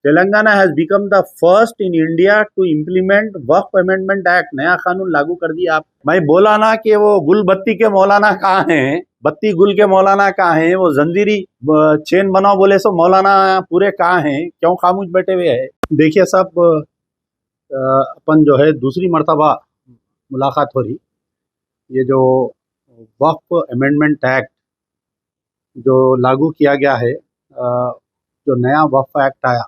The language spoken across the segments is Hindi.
Telangana has become the first in India to implement Waqf amendment act. नया कानून लागू कर दिया। आप मैं बोला ना कि वो गुल बत्ती के मौलाना कहाँ हैं, बत्ती गुल के मौलाना कहाँ हैं, वो जंजीरी चेन बनाओ बोले सो मौलाना पूरे कहाँ हैं, क्यों खामोश बैठे हुए हैं। देखिए साहब, अपन जो है दूसरी मर्तबा मुलाकात हो रही। ये जो वक्फ अमेंडमेंट एक्ट जो लागू किया गया है, जो नया वक्फ एक्ट आया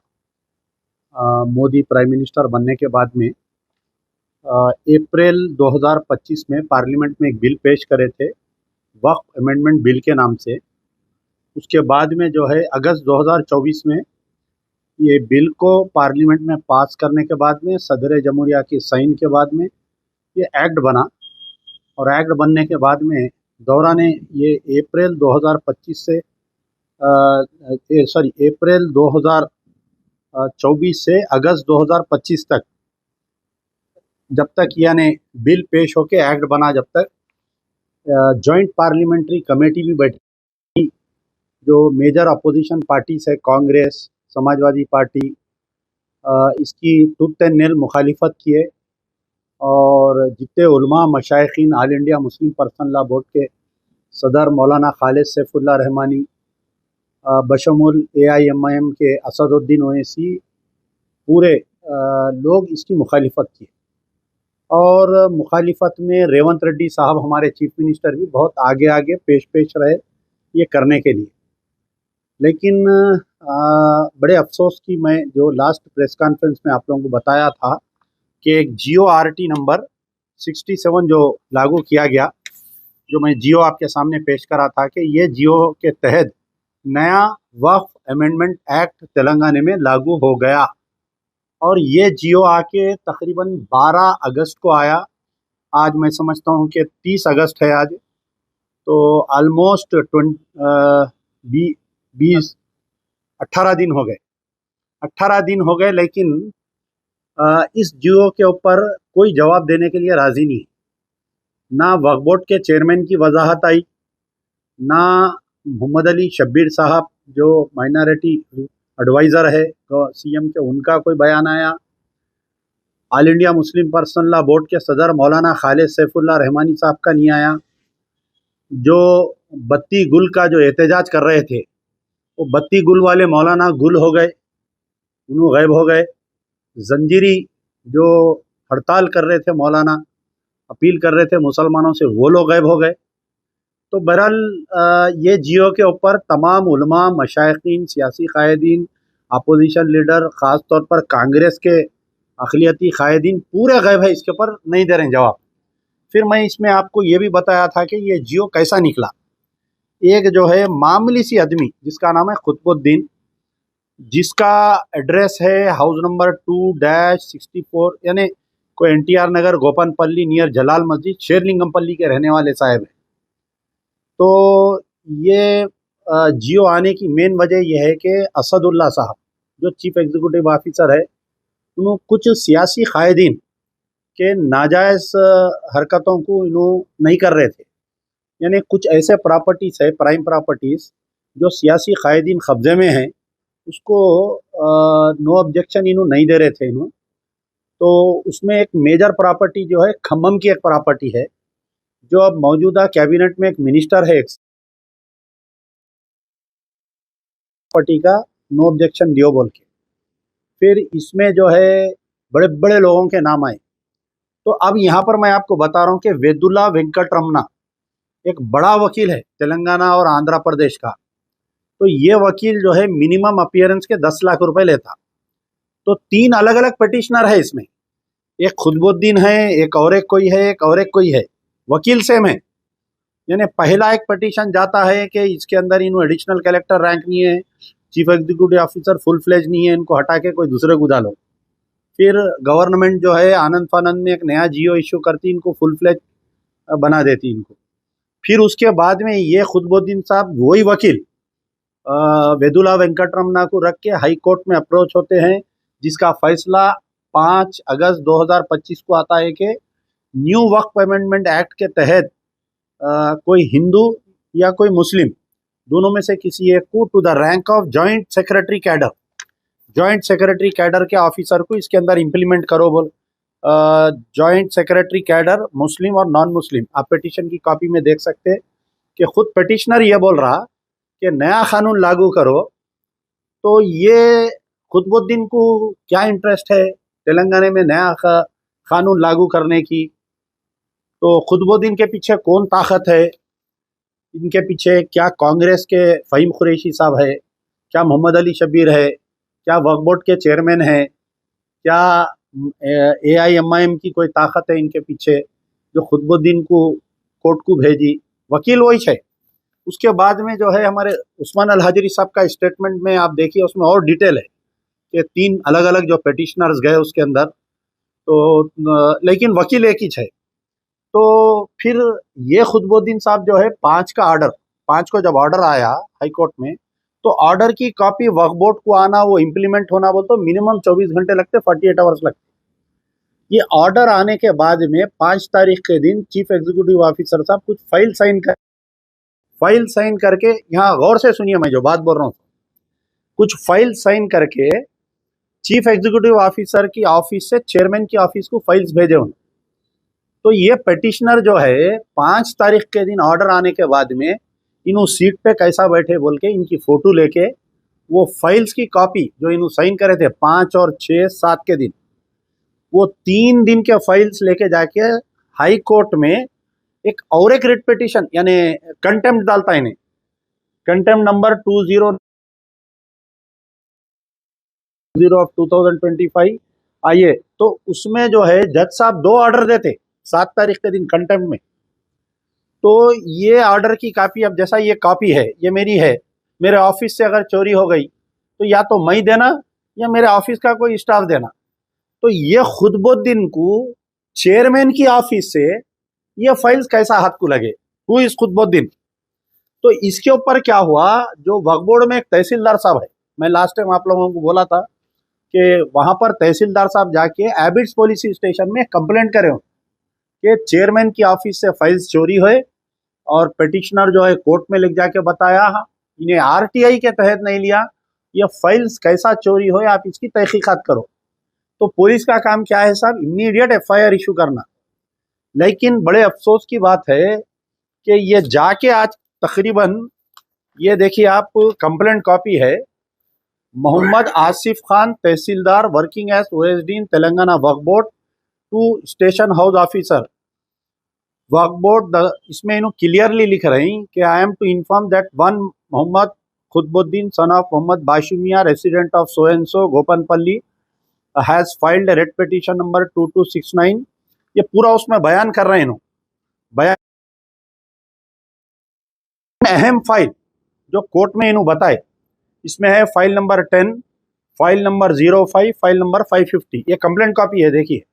मोदी प्राइम मिनिस्टर बनने के बाद में, अप्रैल 2025 में पार्लियामेंट में एक बिल पेश करे थे वक्फ अमेंडमेंट बिल के नाम से। उसके बाद में जो है अगस्त 2024 में ये बिल को पार्लियामेंट में पास करने के बाद में सदर जमहूरिया की साइन के बाद में ये एक्ट बना। और एक्ट बनने के बाद में दौरान ये अप्रैल 2025 से अप्रैल 2024 से अगस्त 2025 तक, जब तक यानी बिल पेश होके एक्ट बना, जब तक जॉइंट पार्लियामेंट्री कमेटी भी बैठी। जो मेजर अपोजिशन पार्टीज है, कांग्रेस, समाजवादी पार्टी, इसकी टूथ एंड नेल मुखालिफत किए। और जितने उलमा मशाइखीन All India Muslim Personal Law Board के सदर मौलाना खालिद सैफुल्लाह रहमानी, बशमुल AIMIM के असदुद्दीन ओवैसी, पूरे लोग इसकी मुखालिफत की। और मुखालिफत में रेवंत रेड्डी साहब हमारे चीफ मिनिस्टर भी बहुत आगे आगे पेश रहे ये करने के लिए। लेकिन बड़े अफसोस की मैं जो लास्ट प्रेस कॉन्फ्रेंस में आप लोगों को बताया था कि एक GORT नंबर 67 जो लागू किया गया, जो मैं जियो आपके सामने पेश करा था कि ये जियो के तहत नया वक्फ अमेंडमेंट एक्ट तेलंगाना में लागू हो गया। और ये जियो आके तकरीबन 12 अगस्त को आया। आज मैं समझता हूँ कि 30 अगस्त है आज, तो ऑलमोस्ट 18 दिन हो गए। 18 दिन हो गए, लेकिन इस जियो के ऊपर कोई जवाब देने के लिए राज़ी नहीं। ना वक्फ बोर्ड के चेयरमैन की वजाहत आई, ना मोहम्मद अली शब्बीर साहब जो माइनॉरिटी एडवाइज़र है तो CM के, उनका कोई बयान आया। All India Muslim Personal Law Board के सदर मौलाना खालिद सैफुल्लाह रहमानी साहब का नहीं आया। जो बत्ती गुल का जो एहतजाज कर रहे थे, वो बत्ती गुल वाले मौलाना गुल हो गए, उन्होंने गायब हो गए। जंजीरी जो हड़ताल कर रहे थे मौलाना, अपील कर रहे थे मुसलमानों से, वो लोग गायब हो गए। तो बहरहाल ये जियो के ऊपर तमाम उलमा, मशाइखीन, सियासी कायदीन, अपोजिशन लीडर, ख़ास तौर पर कांग्रेस के अक़लियती कायदीन पूरे गायब है, इसके ऊपर नहीं दे रहे हैं जवाब। फिर मैं इसमें आपको ये भी बताया था कि ये जियो कैसा निकला। एक जो है मामूली सी आदमी जिसका नाम है कुतुबुद्दीन, जिसका एड्रेस है हाउस नंबर 2-64, यानी कोई NTR नगर, गोपनपल्ली, नियर जलाल मस्जिद, शेरलिंगमपल्ली के रहने वाले साहब हैं। तो ये जियो आने की मेन वजह यह है कि असदुल्ला साहब जो चीफ एग्जीक्यूटिव ऑफिसर है, उन्होंने कुछ सियासी कायदीन के नाजायज़ हरकतों को इन्हों नहीं कर रहे थे। यानी कुछ ऐसे प्रॉपर्टीज़ है, प्राइम प्रॉपर्टीज़, जो सियासी कायदीन कब्ज़े में हैं, उसको नो ऑब्जेक्शन इन्हों नहीं दे रहे थे इन्हों। तो उसमें एक मेजर प्रॉपर्टी जो है खम्मम की एक प्रॉपर्टी है, जो अब मौजूदा कैबिनेट में एक मिनिस्टर है, प्रॉपर्टी का नो ऑब्जेक्शन दियो बोल के। फिर इसमें जो है बड़े बड़े लोगों के नाम आए। तो अब यहाँ पर मैं आपको बता रहा हूँ कि वेदुला वेंकटरमना एक बड़ा वकील है तेलंगाना और आंध्र प्रदेश का। तो ये वकील जो है मिनिमम अपीयरेंस के 10 लाख रुपए लेता। तो 3 अलग अलग पिटिशनर है इसमें, एक खुदबुद्दीन है, एक और एक कोई है, एक और एक कोई है, वकील सेम है। यानी पहला एक पिटीशन जाता है कि इसके अंदर इन्हों एडिशनल कलेक्टर रैंक नहीं है, chief executive officer full fledge नहीं है, इनको हटा के कोई दूसरे को डालो। फिर गवर्नमेंट जो है आनंद फानंद में एक नया जियो इशू करती, इनको फुल फ्लेज बना देती इनको। फिर उसके बाद में ये खुदबुद्दीन साहब वही वकील वेदुला वेंकटरमना को रख के हाई कोर्ट में अप्रोच होते हैं, जिसका फैसला 5 अगस्त 2025 को आता है कि न्यू वक्फ अमेंडमेंट एक्ट के तहत कोई हिंदू या कोई मुस्लिम, दोनों में से किसी एक को to the rank of joint secretary cadre, joint secretary cadre के ऑफिसर को इसके अंदर इम्प्लीमेंट करो बोल। जॉइंट सेक्रेटरी कैडर मुस्लिम और नॉन मुस्लिम, आप पिटीशन की कॉपी में देख सकते हैं कि खुद पिटिशनर ये बोल रहा कि नया कानून लागू करो। तो ये खुतबुद्दीन को क्या इंटरेस्ट है तेलंगाना में नया कानून लागू करने की? तो खुतबुद्दीन के पीछे कौन ताकत है? इनके पीछे क्या कांग्रेस के फ़हीम कुरैशी साहब है, क्या मोहम्मद अली शब्बीर है, क्या वक्फ बोर्ड के चेयरमैन है, क्या AIMIM की कोई ताकत है इनके पीछे जो खुतबुद्दीन को कोर्ट को भेजी? वकील वही है। उसके बाद में जो है हमारे उस्मान अल हाजरी साहब का स्टेटमेंट में आप देखिए, उसमें और डिटेल है कि 3 अलग अलग जो पिटिशनर्स गए उसके अंदर, तो लेकिन वकील एक ही है। तो फिर ये खुतबुद्दीन साहब जो है 5 को जब ऑर्डर आया हाई कोर्ट में, तो ऑर्डर की कॉपी वक्फ बोर्ड को आना, वो इम्प्लीमेंट होना बोल तो मिनिमम 24 घंटे लगते, 48 आवर्स लगते। ये ऑर्डर आने के बाद में 5 तारीख के दिन चीफ एग्जीक्यूटिव ऑफिसर साहब कुछ फाइल साइन करके, यहाँ गौर से सुनिए मैं जो बात बोल रहा हूँ, कुछ फाइल साइन करके चीफ एग्जीक्यूटिव ऑफिसर की ऑफिस से चेयरमैन की ऑफिस को फाइल्स भेजे उन्होंने। तो ये पिटिशनर जो है 5 तारीख के दिन ऑर्डर आने के बाद में इन्हों सीट पे कैसा बैठे बोल के इनकी फोटो लेके वो फाइल्स की कॉपी जो इन्हों साइन करे थे 5 और 6 7 के दिन, वो 3 दिन के फाइल्स लेके जाके हाई कोर्ट में एक और एक रिट पिटिशन यानी कंटेम्प्ट डालता है इन्हें, कंटेम्प्ट नंबर 20 ऑफ 2025 आइए। तो उसमें जो है जज साहब 2 ऑर्डर देते 7 तारीख के दिन कंटेम्प्ट में। तो ये ऑर्डर की कॉपी, अब जैसा ये कॉपी है ये मेरी है, मेरे ऑफिस से अगर चोरी हो गई तो या तो मैं देना या मेरे ऑफिस का कोई स्टाफ देना। तो ये खुतबुद्दीन को चेयरमैन की ऑफिस से ये फाइल्स कैसा हाथ को लगे? Who is Qutbuddin? तो इसके ऊपर क्या हुआ, जो वक्फ बोर्ड में एक तहसीलदार साहब है, मैं लास्ट टाइम आप लोगों को बोला था कि वहां पर तहसीलदार साहब जाके एबिट्स पुलिस स्टेशन में कंप्लेंट करें कि चेयरमैन की ऑफिस से फाइल्स चोरी हुए, और पिटिशनर जो है कोर्ट में लिख जाके बताया इन्हें RTI के तहत नहीं लिया, ये फाइल्स कैसा चोरी हुए आप इसकी तहकीकात करो। तो पुलिस का काम क्या है साहब? इमीडिएट FIR इशू करना। लेकिन बड़े अफसोस की बात है कि ये जाके आज तकरीबन, ये देखिए आप कंप्लेंट कॉपी है, Mohammed Asif Khan tehsildar working as OSD in Telangana Waqf board to station house officer Waqf board. इसमें इन्हों क्लियरली लिख रहे हैं कि I am to inform that 1 Mohammed Qutbuddin son of Mohammed Bashumiya resident of so and so Gopanpally has filed writ petition number 2269। ये पूरा उसमें बयान कर रहे हैं इन्हों, बयान अहम फाइल जो कोर्ट में इन्हों बताए, इसमें है file number 10, file number 05, file number 550। ये कंप्लेंट कॉपी है, देखिए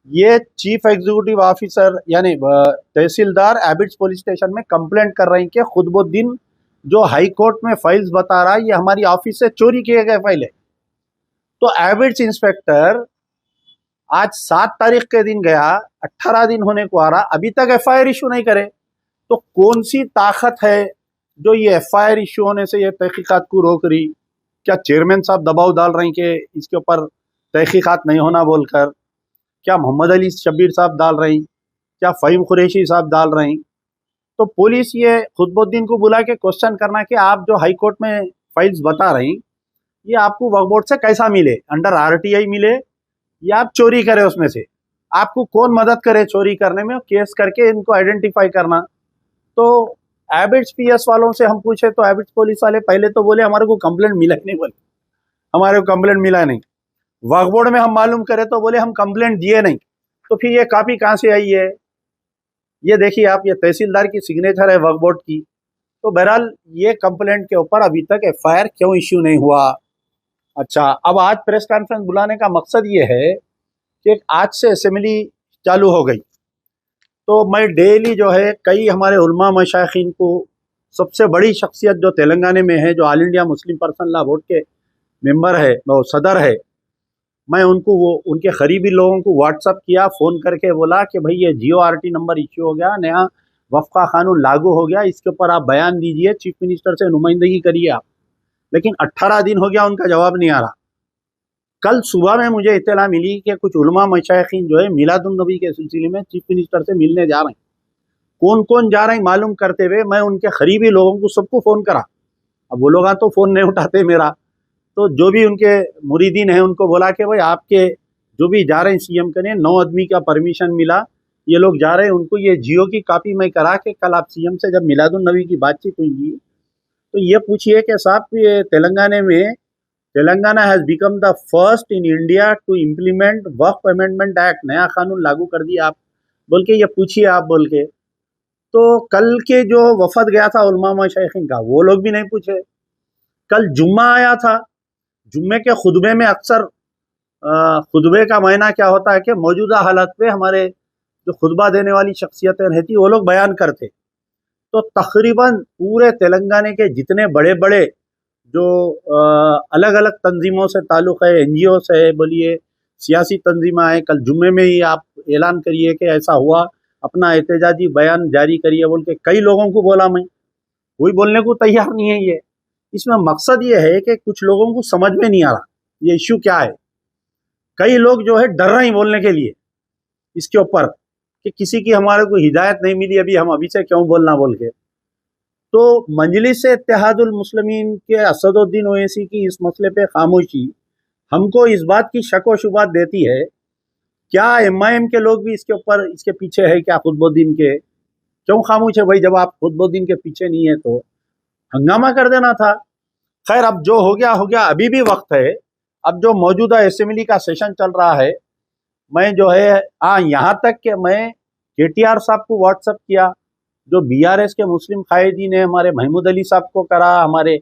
ये चीफ एग्जीक्यूटिव ऑफिसर यानी तहसीलदार एबिट्स पुलिस स्टेशन में कंप्लेंट कर रहे हैं कि खुतबुद्दीन जो हाई कोर्ट में फाइल्स बता रहा है ये हमारी ऑफिस से चोरी किए गए फाइल है। तो एबिट्स इंस्पेक्टर आज 7 तारीख के दिन गया, 18 दिन होने को आ रहा, अभी तक FIR इशू नहीं करे। तो कौन सी ताकत है जो ये FIR इशू होने से ये तहकीकात को रोक रही? क्या चेयरमैन साहब दबाव डाल रहे हैं कि इसके ऊपर तहकीकात नहीं होना बोलकर? क्या मोहम्मद अली शब्बीर साहब डाल रहे हैं? क्या फ़हीम कुरैशी साहब डाल रहे हैं? तो पुलिस ये खुतबुद्दीन को बुला के क्वेश्चन करना कि आप जो हाई कोर्ट में फाइल्स बता रहे हैं ये आपको वक्फ बोर्ड से कैसा मिले, अंडर RTI मिले या आप चोरी करें उसमें से? आपको कौन मदद करे चोरी करने में? केस करके इनको आइडेंटिफाई करना। तो एबिट्स PS वालों से हम पूछे तो एबिट्स पुलिस वाले पहले तो बोले हमारे को कंप्लेंट मिला ही नहीं, बोले हमारे को कंप्लेंट मिला नहीं। वक्फ बोर्ड में हम मालूम करें तो बोले हम कंप्लेंट दिए नहीं। तो फिर ये कॉपी कहाँ से आई है? ये देखिए आप, ये तहसीलदार की सिग्नेचर है वक्फ बोर्ड की। तो बहरहाल ये कंप्लेंट के ऊपर अभी तक FIR क्यों इश्यू नहीं हुआ? अच्छा, अब आज प्रेस कॉन्फ्रेंस बुलाने का मकसद ये है कि आज से असेंबली चालू हो गई, तो मैं डेली जो है कई हमारे उलमा मशाइखीन को, सबसे बड़ी शख्सियत जो तेलंगाना में है, जो all India Muslim Personal Law Board के मेंबर है, वो सदर है, मैं उनको वो उनके करीबी लोगों को व्हाट्सअप किया, फ़ोन करके बोला कि भाई ये GORT नंबर इश्यू हो गया, नया वफ़्क़ा कानून लागू हो गया, इसके ऊपर आप बयान दीजिए, चीफ मिनिस्टर से नुमाइंदगी करिए आप। लेकिन 18 दिन हो गया उनका जवाब नहीं आ रहा। कल सुबह में मुझे इत्तला मिली कि कुछ उलमा मशाइखीन जो है मिलादुन नबी के सिलसिले में चीफ मिनिस्टर से मिलने जा रहे हैं। कौन कौन जा रहे हैं मालूम करते हुए मैं उनके करीबी लोगों को सबको फ़ोन करा। अब वो लोग तो फ़ोन नहीं उठाते मेरा, तो जो भी उनके मुरीदीन हैं उनको बोला कि भाई आपके जो भी जा रहे हैं सीएम के लिए 9 आदमी का परमिशन मिला, ये लोग जा रहे हैं, उनको ये जियो की कॉपी मैं करा के कल आप सीएम से जब मिलादुन नबी की बातचीत हुई तो ये पूछिए कि साहब ये Telangana has become the first in India to implement Waqf amendment act, नया कानून लागू कर दिया आप बोल के ये पूछिए आप बोल के। तो कल के जो वफद गया था उलमा मशाइखीन का वो लोग भी नहीं पूछे। कल जुम्मा आया था, जुम्मे के खुतबे में अक्सर खुतबे का मायना क्या होता है कि मौजूदा हालत पे हमारे जो खुतबा देने वाली शख्सियतें रहती वो लोग बयान करते। तो तकरीबन पूरे तेलंगाना के जितने बड़े बड़े जो अलग अलग तंजीमों से ताल्लुक़ है, एनजीओ से है, बोलिए सियासी तंजीमें आए, कल जुम्मे में ही आप ऐलान करिए कि ऐसा हुआ, अपना एहतजाजी बयान जारी करिए बोल के कई लोगों को बोला मैं, कोई बोलने को तैयार नहीं है। ये इसमें मकसद ये है कि कुछ लोगों को समझ में नहीं आ रहा ये इश्यू क्या है। कई लोग जो है डर रहे हैं बोलने के लिए इसके ऊपर कि किसी की हमारे को हिदायत नहीं मिली, अभी हम अभी से क्यों बोलना बोल के। तो मजलिस इत्तेहादुल मुस्लिमीन के असदुद्दीन ओवैसी की इस मसले पे खामोशी हमको इस बात की शक व शुबात देती है, क्या एमआईएम के लोग भी इसके ऊपर इसके पीछे है क्या? खुतबुद्दीन के क्यों खामोश है भाई? जब आप खुतबुद्दीन के पीछे नहीं है तो हंगामा कर देना था। खैर अब जो हो गया हो गया, अभी भी वक्त है। अब जो मौजूदा असेंबली का सेशन चल रहा है, मैं जो है यहाँ तक कि मैं केटीआर साहब को व्हाट्सअप किया, जो बीआरएस के मुस्लिम कायदीन ने हमारे महमूद अली साहब को करा, हमारे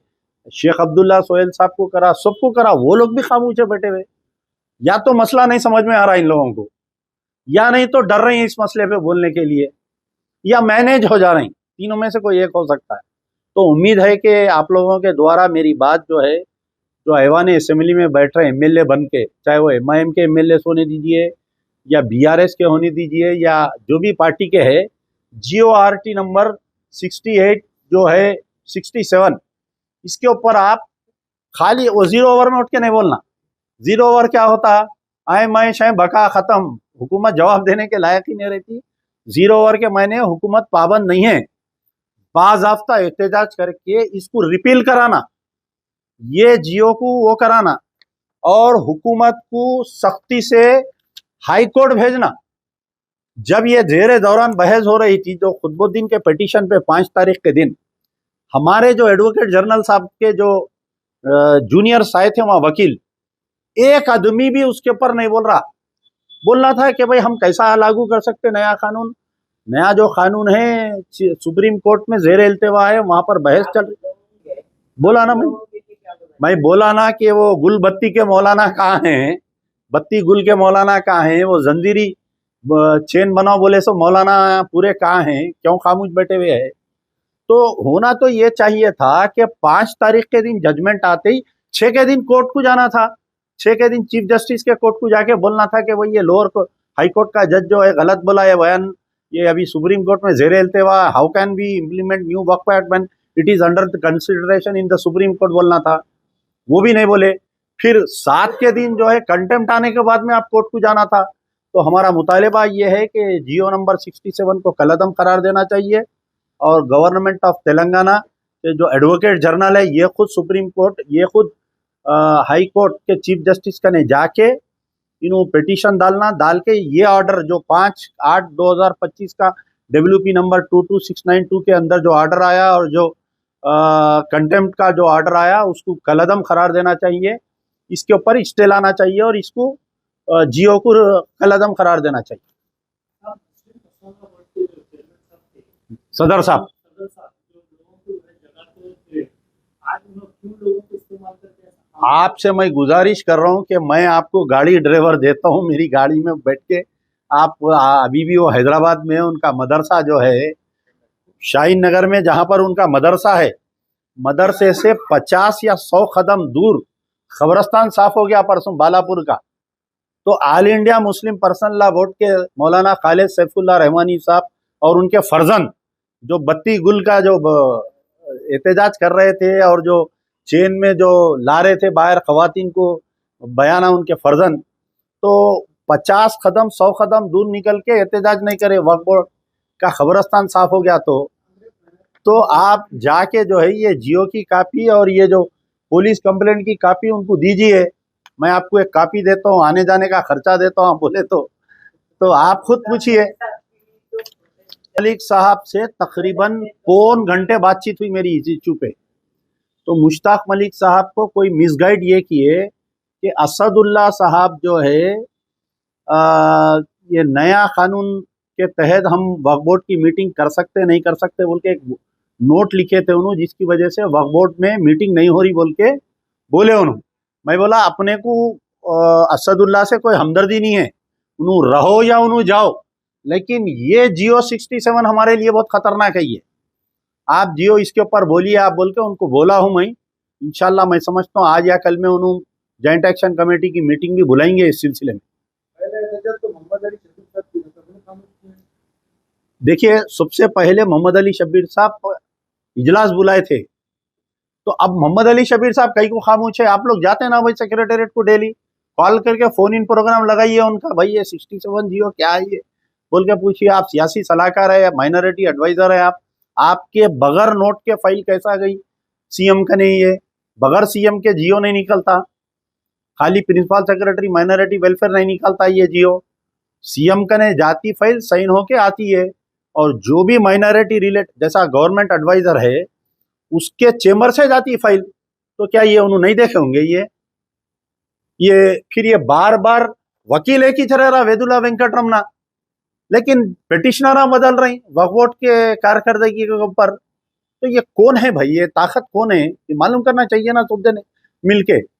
शेख अब्दुल्ला सोहेल साहब को करा, सबको करा, वो लोग भी खामोश है बैठे हुए। या तो मसला नहीं समझ में आ रहा इन लोगों को, या नहीं तो डर रहे हैं इस मसले पे बोलने के लिए, या मैनेज हो जा रहे हैं। तीनों में से कोई एक हो सकता है। तो उम्मीद है कि आप लोगों के द्वारा मेरी बात जो है, जो ऐवान असेंबली में बैठ रहे एमएलए बन के, चाहे वो एमआईएम के एमएलए होने दीजिए या बीआरएस के होने दीजिए या जो भी पार्टी के है, जीओआरटी नंबर 68 जो है 67, इसके ऊपर आप खाली वो 0 ओवर में उठ के नहीं बोलना। 0 ओवर क्या होता है? आए मैं शाय बका खत्म, हुकूमत जवाब देने के लायक ही नहीं रहती। 0 ओवर के मायने हुकूमत पाबंद नहीं है, बाज़ाफ्ता एहतजाज करके इसको रिपील कराना, ये जियो को वो कराना और हुकूमत को सख्ती से हाई कोर्ट भेजना। जब ये जेरे दौरान बहस हो रही थी, जो खुतबुद्दीन के पिटीशन पे 5 तारीख के दिन हमारे जो एडवोकेट जनरल साहब के जो जूनियर आए थे वहाँ वकील, एक आदमी भी उसके ऊपर नहीं बोल रहा। बोलना था कि भाई हम कैसा लागू कर सकते नया कानून, नया जो कानून है सुप्रीम कोर्ट में जेरे इल्तिवा है, वहां पर बहस चल रही। बोला ना मैं बोला ना कि वो गुल बत्ती के मौलाना कहाँ हैं, बत्ती गुल के मौलाना कहाँ हैं, वो जंजीरी चेन बनाओ बोले सो मौलाना पूरे कहाँ हैं, क्यों खामोश बैठे हुए हैं? तो होना तो ये चाहिए था कि 5 तारीख के दिन जजमेंट आते ही 6 के दिन कोर्ट को जाना था। 6 के दिन चीफ जस्टिस के कोर्ट को जाके बोलना था कि भाई ये लोअर हाई कोर्ट का जज जो है गलत बोला है बयान, ये अभी सुप्रीम कोर्ट में जेरे इल्तिवा, how can be implement new Waqf act when it is under the consideration in the Supreme Court, बोलना था। वो भी नहीं बोले। फिर 7 के दिन जो है कंटेम्प्ट आने के बाद में आप कोर्ट को जाना था। तो हमारा मुतालिबा ये है कि जियो नंबर 67 को कलअदम करार देना चाहिए और गवर्नमेंट ऑफ तेलंगाना के जो एडवोकेट जनरल है, ये खुद सुप्रीम कोर्ट, ये खुद हाई कोर्ट के चीफ जस्टिस का ने जाके इन्हों पिटीशन डाल के ये ऑर्डर जो 5/8/2025 का WP नंबर 22692 के अंदर जो ऑर्डर आया और जो कंटेम्प्ट का जो ऑर्डर आया उसको कलअदम करार देना चाहिए, इसके ऊपर स्टे लाना चाहिए और इसको जियो को कलअदम करार देना चाहिए। सदर साहब आपसे मैं गुजारिश कर रहा हूं कि मैं आपको गाड़ी ड्राइवर देता हूं, मेरी गाड़ी में बैठ के आप अभी भी वो हैदराबाद में उनका मदरसा जो है शाहीन नगर में, जहां पर उनका मदरसा है, मदरसे से 50 या 100 कदम दूर खबरस्तान साफ हो गया परसों बालापुर का। तो all India Muslim Personal Law Board के मौलाना खालिद सैफुल्लाह रहमानी साहब और उनके फर्जन जो बत्ती गुल का जो एहतजाज कर रहे थे और जो चेन में जो ला रहे थे बाहर खवातीन को बयाना उनके फर्जन, तो 50 कदम 100 कदम दूर निकल के एहतजाज नहीं करे, वक्फ बोर्ड का खबरस्तान साफ हो गया तो आप जाके जो है ये जियो की कापी और ये जो पुलिस कंप्लेंट की कापी उनको दीजिए। मैं आपको एक कापी देता हूँ, आने जाने का खर्चा देता हूँ बोले तो आप खुद पूछिए। मलिक साहब से तकरीबन पौन घंटे बातचीत हुई मेरी इस इशू पे। तो मुश्ताक मलिक साहब को कोई मिसगाइड ये किए कि असदुल्ला साहब जो है ये नया कानून के तहत हम वक्फ बोर्ड की मीटिंग कर सकते नहीं कर सकते बोल के एक नोट लिखे थे उन्होंने, जिसकी वजह से वक्फ बोर्ड में मीटिंग नहीं हो रही बोल के बोले उन्होंने। मैं बोला अपने को असदुल्ला से कोई हमदर्दी नहीं है, उन्होंने रहो या उन्होंने जाओ, लेकिन ये जियो 67 हमारे लिए बहुत खतरनाक है। ये आप जियो इसके ऊपर बोलिए आप बोल के उनको बोला हूँ मैं। इंशाल्लाह मैं समझता हूँ आज या कल में उन्होंने जॉइंट एक्शन कमेटी की मीटिंग भी बुलाएंगे इस सिलसिले में। देखिए सबसे पहले मोहम्मद अली शब्बीर साहब इजलास बुलाए थे, तो अब मोहम्मद अली शब्बीर साहब कहीं को खामोश है। आप लोग जाते ना भाई सेक्रेटेरिएट को डेली कॉल करके फोन इन प्रोग्राम लगाइए उनका, भाई ये 67 जियो क्या है ये बोल के पूछिए। आप सियासी सलाहकार है या माइनॉरिटी एडवाइजर है, आपके बगैर नोट के फाइल कैसा गई सीएम का नहीं, ये बगैर सीएम के जियो नहीं निकलता, खाली प्रिंसिपल सेक्रेटरी माइनॉरिटी वेलफेयर नहीं निकलता ये जियो, सीएम का ने जाती फाइल साइन होके आती है। और जो भी माइनॉरिटी रिलेट जैसा गवर्नमेंट एडवाइजर है उसके चेंबर से जाती फाइल, तो क्या ये उन्होंने नहीं देखे होंगे ये फिर ये बार बार वकील एक ही रहा वेदुला वेंकट रमना, लेकिन पिटिशनर बदल रही वक्फ बोर्ड के कारकर्दगी के ऊपर। तो ये कौन है भाई, ये ताकत कौन है, ये मालूम करना चाहिए ना सब ने मिलके।